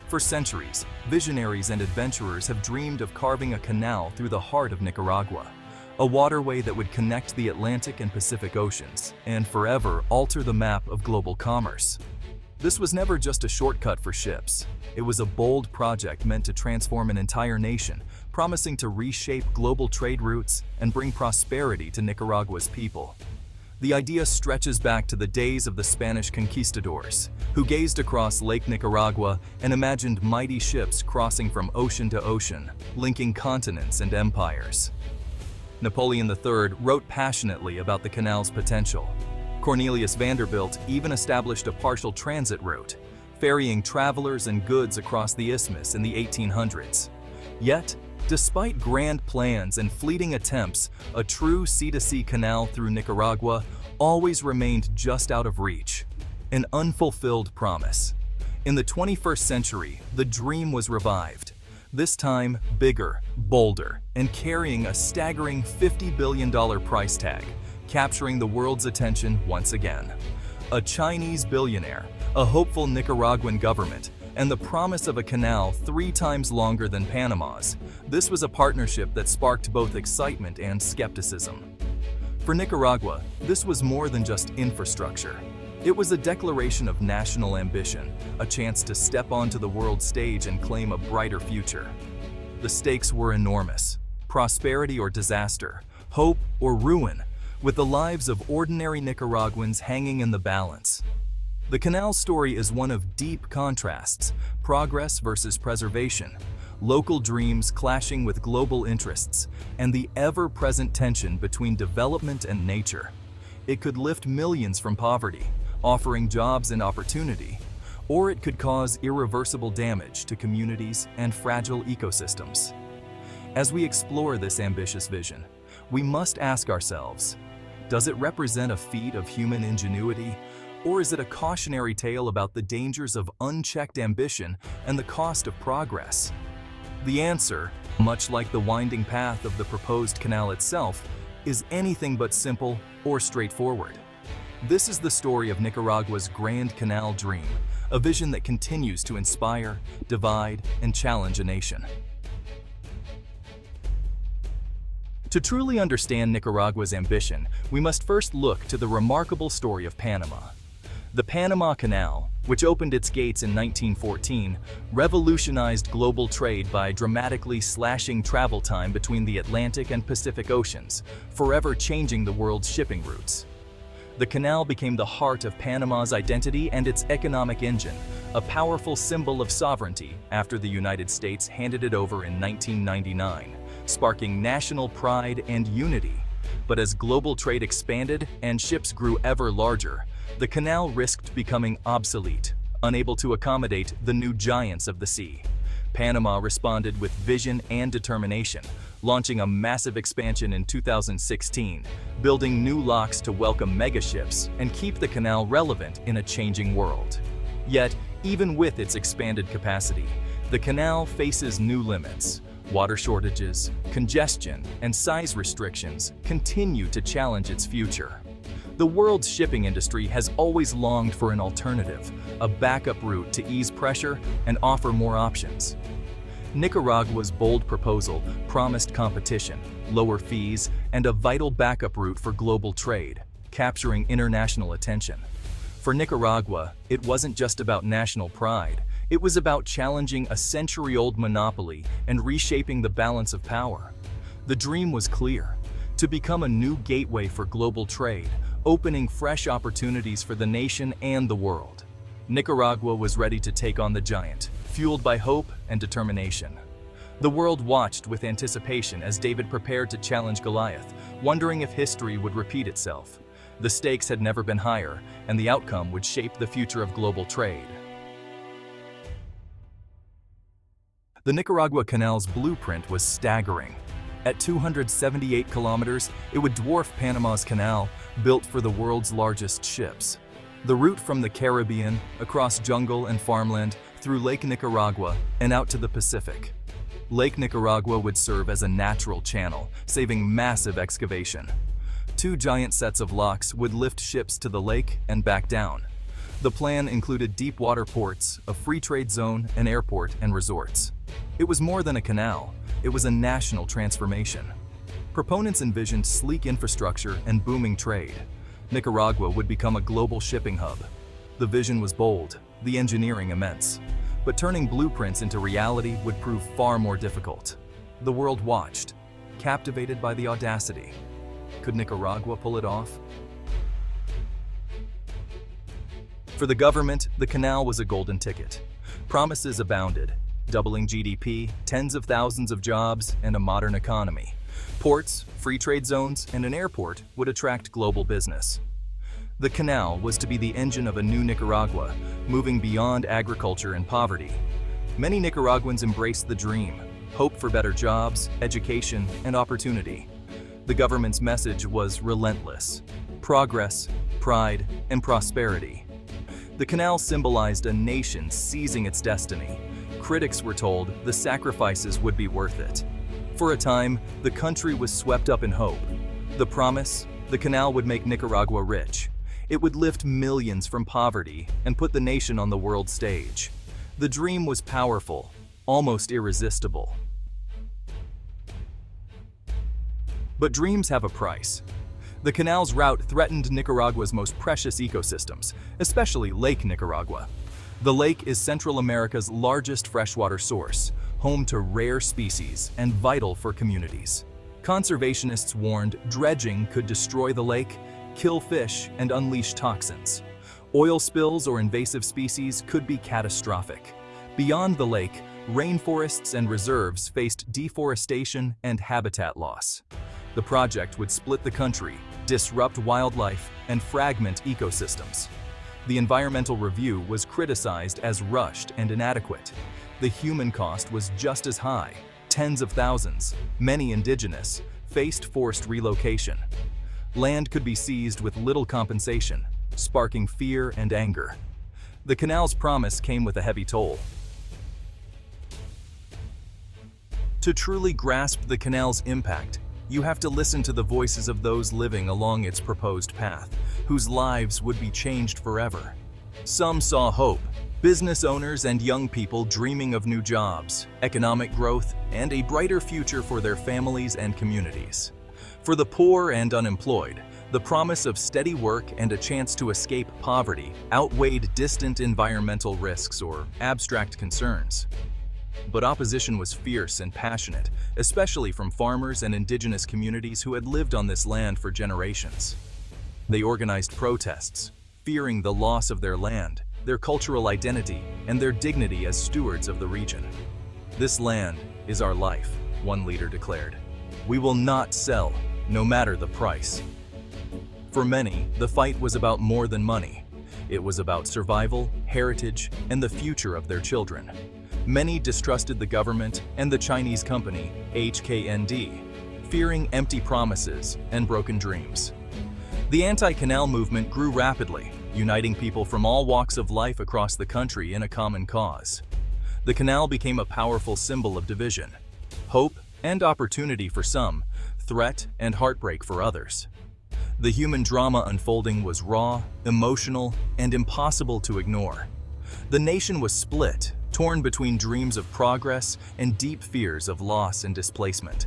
For centuries, visionaries and adventurers have dreamed of carving a canal through the heart of Nicaragua, a waterway that would connect the Atlantic and Pacific Oceans and forever alter the map of global commerce. This was never just a shortcut for ships. It was a bold project meant to transform an entire nation, promising to reshape global trade routes and bring prosperity to Nicaragua's people. The idea stretches back to the days of the Spanish conquistadors, who gazed across Lake Nicaragua and imagined mighty ships crossing from ocean to ocean, linking continents and empires. Napoleon III wrote passionately about the canal's potential. Cornelius Vanderbilt even established a partial transit route, ferrying travelers and goods across the isthmus in the 1800s. Yet, despite grand plans and fleeting attempts, a true sea-to-sea canal through Nicaragua always remained just out of reach, an unfulfilled promise. In the 21st century, the dream was revived, this time bigger, bolder, and carrying a staggering $50 billion price tag, capturing the world's attention once again. A Chinese billionaire, a hopeful Nicaraguan government, and the promise of a canal 3 times longer than Panama's. This was a partnership that sparked both excitement and skepticism. For Nicaragua, this was more than just infrastructure. It was a declaration of national ambition, a chance to step onto the world stage and claim a brighter future. The stakes were enormous: prosperity or disaster, hope or ruin, with the lives of ordinary Nicaraguans hanging in the balance. The canal story is one of deep contrasts: progress versus preservation, local dreams clashing with global interests, and the ever-present tension between development and nature. It could lift millions from poverty, offering jobs and opportunity, or it could cause irreversible damage to communities and fragile ecosystems. As we explore this ambitious vision, we must ask ourselves, does it represent a feat of human ingenuity, or is it a cautionary tale about the dangers of unchecked ambition and the cost of progress? The answer, much like the winding path of the proposed canal itself, is anything but simple or straightforward. This is the story of Nicaragua's Grand Canal dream, a vision that continues to inspire, divide, and challenge a nation. To truly understand Nicaragua's ambition, we must first look to the remarkable story of Panama. The Panama Canal, which opened its gates in 1914, revolutionized global trade by dramatically slashing travel time between the Atlantic and Pacific Oceans, forever changing the world's shipping routes. The canal became the heart of Panama's identity and its economic engine, a powerful symbol of sovereignty after the United States handed it over in 1999, sparking national pride and unity. But as global trade expanded and ships grew ever larger, the canal risked becoming obsolete, unable to accommodate the new giants of the sea. Panama responded with vision and determination, launching a massive expansion in 2016, building new locks to welcome megaships and keep the canal relevant in a changing world. Yet, even with its expanded capacity, the canal faces new limits. Water shortages, congestion, and size restrictions continue to challenge its future. The world's shipping industry has always longed for an alternative, a backup route to ease pressure and offer more options. Nicaragua's bold proposal promised competition, lower fees, and a vital backup route for global trade, capturing international attention. For Nicaragua, it wasn't just about national pride. It was about challenging a century-old monopoly and reshaping the balance of power. The dream was clear: to become a new gateway for global trade, opening fresh opportunities for the nation and the world. Nicaragua was ready to take on the giant, fueled by hope and determination. The world watched with anticipation as David prepared to challenge Goliath, wondering if history would repeat itself. The stakes had never been higher, and the outcome would shape the future of global trade. The Nicaragua Canal's blueprint was staggering. At 278 kilometers, it would dwarf Panama's canal, built for the world's largest ships. The route from the Caribbean, across jungle and farmland, through Lake Nicaragua, and out to the Pacific. Lake Nicaragua would serve as a natural channel, saving massive excavation. 2 giant sets of locks would lift ships to the lake and back down. The plan included deep water ports, a free trade zone, an airport, and resorts. It was more than a canal, it was a national transformation. Proponents envisioned sleek infrastructure and booming trade. Nicaragua would become a global shipping hub. The vision was bold, the engineering immense. But turning blueprints into reality would prove far more difficult. The world watched, captivated by the audacity. Could Nicaragua pull it off? For the government, the canal was a golden ticket. Promises abounded, doubling GDP, tens of thousands of jobs, and a modern economy. Ports, free trade zones, and an airport would attract global business. The canal was to be the engine of a new Nicaragua, moving beyond agriculture and poverty. Many Nicaraguans embraced the dream, hope for better jobs, education, and opportunity. The government's message was relentless: progress, pride, and prosperity. The canal symbolized a nation seizing its destiny. Critics were told the sacrifices would be worth it. For a time, the country was swept up in hope. The promise: the canal would make Nicaragua rich. It would lift millions from poverty and put the nation on the world stage. The dream was powerful, almost irresistible. But dreams have a price. The canal's route threatened Nicaragua's most precious ecosystems, especially Lake Nicaragua. The lake is Central America's largest freshwater source, home to rare species and vital for communities. Conservationists warned dredging could destroy the lake, kill fish, and unleash toxins. Oil spills or invasive species could be catastrophic. Beyond the lake, rainforests and reserves faced deforestation and habitat loss. The project would split the country, disrupt wildlife, and fragment ecosystems. The environmental review was criticized as rushed and inadequate. The human cost was just as high. Tens of thousands, many indigenous, faced forced relocation. Land could be seized with little compensation, sparking fear and anger. The canal's promise came with a heavy toll. To truly grasp the canal's impact, you have to listen to the voices of those living along its proposed path, whose lives would be changed forever. Some saw hope, business owners and young people dreaming of new jobs, economic growth, and a brighter future for their families and communities. For the poor and unemployed, the promise of steady work and a chance to escape poverty outweighed distant environmental risks or abstract concerns. But opposition was fierce and passionate, especially from farmers and indigenous communities who had lived on this land for generations. They organized protests, fearing the loss of their land, their cultural identity, and their dignity as stewards of the region. "This land is our life," one leader declared. "We will not sell, no matter the price." For many, the fight was about more than money. It was about survival, heritage, and the future of their children. Many distrusted the government and the Chinese company, HKND, fearing empty promises and broken dreams. The anti-canal movement grew rapidly, uniting people from all walks of life across the country in a common cause. The canal became a powerful symbol of division: hope and opportunity for some, threat and heartbreak for others. The human drama unfolding was raw, emotional, and impossible to ignore. The nation was split, torn between dreams of progress and deep fears of loss and displacement.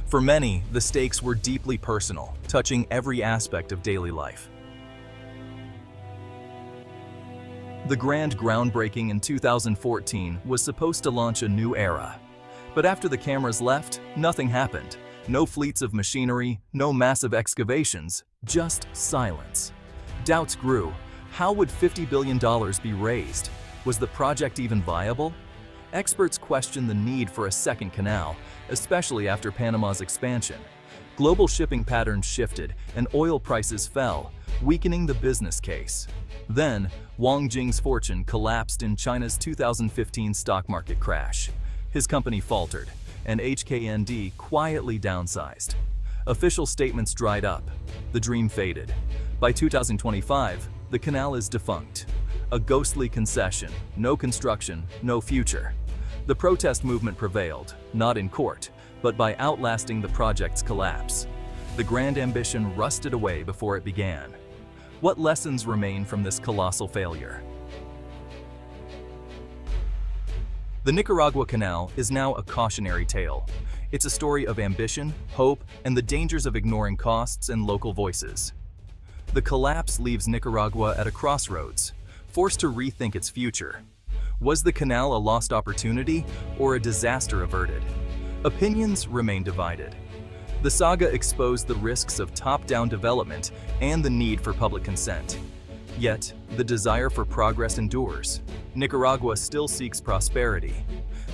For many, the stakes were deeply personal, touching every aspect of daily life. The grand groundbreaking in 2014 was supposed to launch a new era. But after the cameras left, nothing happened. No fleets of machinery, no massive excavations, just silence. Doubts grew. How would $50 billion be raised? Was the project even viable? Experts questioned the need for a second canal, especially after Panama's expansion. Global shipping patterns shifted and oil prices fell, weakening the business case. Then, Wang Jing's fortune collapsed in China's 2015 stock market crash. His company faltered, and HKND quietly downsized. Official statements dried up. The dream faded. By 2025, the canal is defunct. A ghostly concession, no construction, no future. The protest movement prevailed, not in court, but by outlasting the project's collapse. The grand ambition rusted away before it began. What lessons remain from this colossal failure? The Nicaragua Canal is now a cautionary tale. It's a story of ambition, hope, and the dangers of ignoring costs and local voices. The collapse leaves Nicaragua at a crossroads, forced to rethink its future. Was the canal a lost opportunity or a disaster averted? Opinions remain divided. The saga exposed the risks of top-down development and the need for public consent. Yet, the desire for progress endures. Nicaragua still seeks prosperity.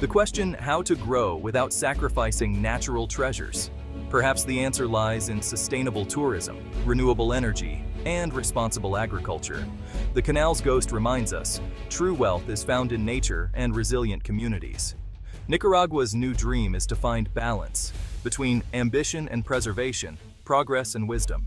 The question, how to grow without sacrificing natural treasures? Perhaps the answer lies in sustainable tourism, renewable energy, and responsible agriculture. The canal's ghost reminds us, true wealth is found in nature and resilient communities. Nicaragua's new dream is to find balance between ambition and preservation, progress and wisdom.